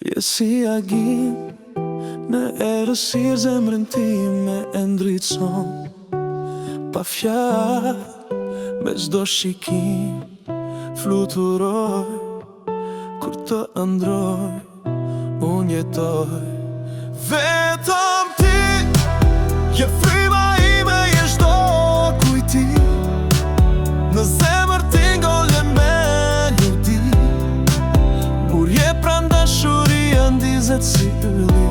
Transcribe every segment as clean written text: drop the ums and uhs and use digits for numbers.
Je si agim në errësirë zemrën time e ndritson. Pa fjalë, me çdo shikim fluturoj. Kur të ëndroj, unë jetoj. Vetëm ti je fryma ime, je çdo kujtim. Në zemër tingëll e melodi. Kur je pranë dashuria ndizet si ylli.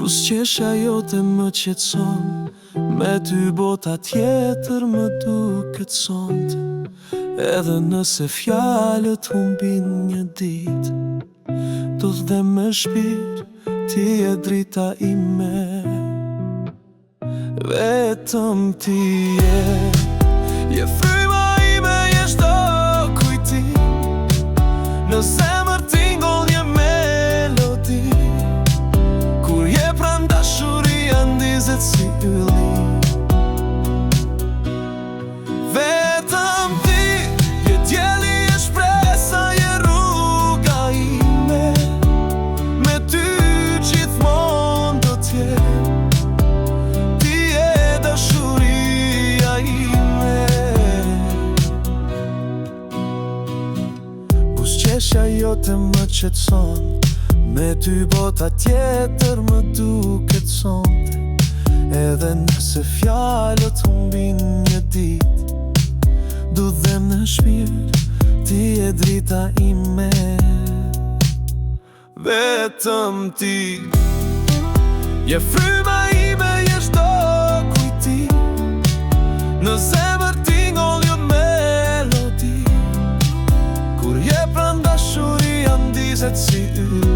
Buzëqeshja jote më qetson, me ty bota tjetër më duket sonte. Edhe nëse fjalët humbin një dit, do dhe me shpirt, ti e drita ime. Vetëm ti je fryma ime, je çdo kujtim. Në zemër tingëll një melodi. Kur je pranë dashuria ndizet si ylli. Vetëm ti je dielli, je shpresa, je rruga ime. Me ty gjithmonë do t'jem. Ti je dashuria ime. Buzëqeshja jote më qetson, me ty bota tjetër më duket sonte. Edhe nëse fjalët humbin një dit, du dhe në shpirt, ti e drita ime. Vetëm ti je fryma ime, je çdo kujtim. Në zemër tingëll një melodi. Kur je pranë dashuria ndizet si yll.